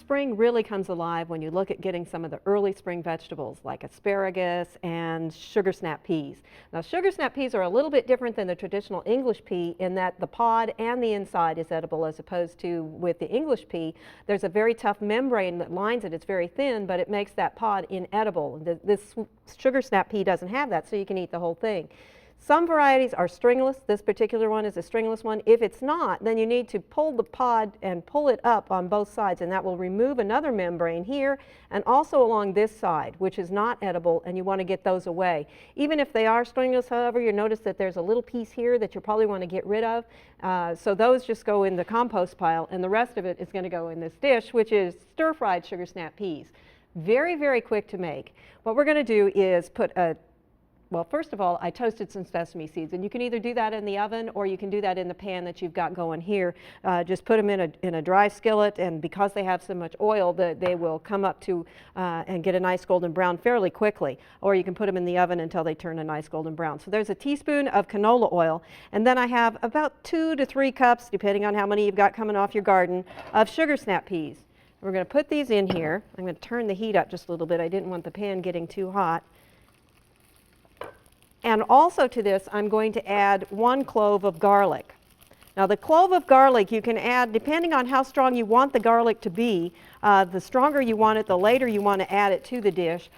spring really comes alive when you look at getting some of the early spring vegetables like asparagus and sugar snap peas. Now, sugar snap peas are a little bit different than the traditional English pea in that the pod and the inside is edible, as opposed to with the English pea. There's a very tough membrane that lines it. It's very thin, but it makes that pod inedible. This sugar snap pea doesn't have that, so you can eat the whole thing. Some varieties are stringless. This particular one is a stringless one. If it's not, then you need to pull the pod and pull it up on both sides, and that will remove another membrane here and also along this side, which is not edible, and you want to get those away. Even if they are stringless, however, you notice that there's a little piece here that you probably want to get rid of. So those just go in the compost pile, and the rest of it is going to go in this dish, which is stir-fried sugar snap peas. Very, very quick to make. What we're going to do is put well, first of all, I toasted some sesame seeds, and you can either do that in the oven or you can do that in the pan that you've got going here. Just put them in a dry skillet, and because they have so much oil, they will come up to and get a nice golden brown fairly quickly. Or you can put them in the oven until they turn a nice golden brown. So there's a teaspoon of canola oil, and then I have about 2 to 3 cups, depending on how many you've got coming off your garden, of sugar snap peas. We're going to put these in here. I'm going to turn the heat up just a little bit. I didn't want the pan getting too hot. And also to this, I'm going to add 1 clove of garlic. Now, the clove of garlic you can add depending on how strong you want the garlic to be. The stronger you want it, the later you want to add it to the dish.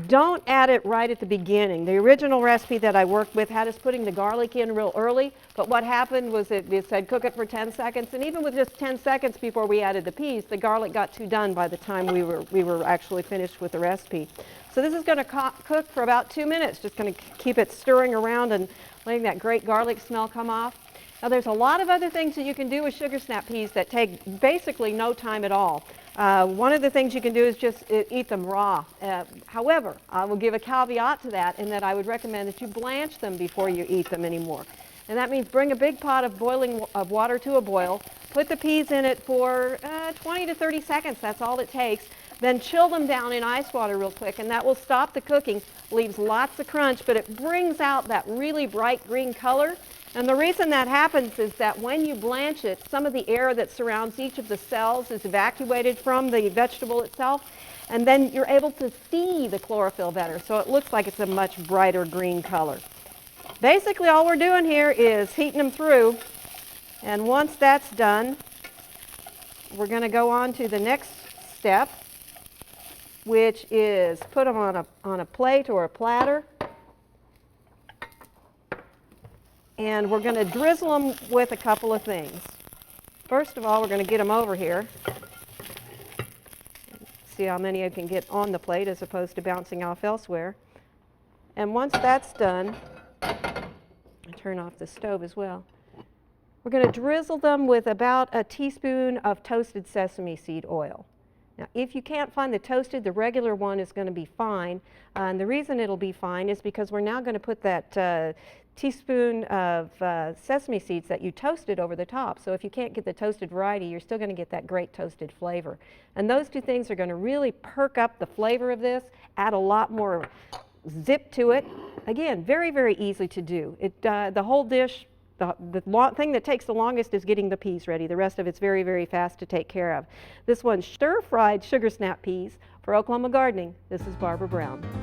Don't add it right at the beginning. The original recipe that I worked with had us putting the garlic in real early, but what happened was it said cook it for 10 seconds, and even with just 10 seconds before we added the peas, the garlic got too done by the time we were actually finished with the recipe. So this is going to cook for about 2 minutes, just going to keep it stirring around and letting that great garlic smell come off. Now, there's a lot of other things that you can do with sugar snap peas that take basically no time at all. One of the things you can do is just eat them raw. However, I will give a caveat to that in that I would recommend that you blanch them before you eat them anymore. And that means bring a big pot of water to a boil, put the peas in it for 20 to 30 seconds, that's all it takes. Then chill them down in ice water real quick, and that will stop the cooking, leaves lots of crunch, but it brings out that really bright green color. And the reason that happens is that when you blanch it, some of the air that surrounds each of the cells is evacuated from the vegetable itself, and then you're able to see the chlorophyll better, so it looks like it's a much brighter green color. Basically, all we're doing here is heating them through, and once that's done, we're going to go on to the next step, which is put them on a plate or a platter. And we're going to drizzle them with a couple of things. First of all, we're going to get them over here. See how many I can get on the plate as opposed to bouncing off elsewhere. And once that's done, I turn off the stove as well. We're going to drizzle them with about a teaspoon of toasted sesame seed oil. Now, if you can't find the toasted, the regular one is going to be fine. And the reason it'll be fine is because we're now going to put that teaspoon of sesame seeds that you toasted over the top. So if you can't get the toasted variety, you're still going to get that great toasted flavor. And those two things are going to really perk up the flavor of this, add a lot more zip to it. Again, very, very easy to do. The whole dish, the thing that takes the longest is getting the peas ready. The rest of it's very, very fast to take care of. This one's stir-fried sugar snap peas. For Oklahoma Gardening, this is Barbara Brown.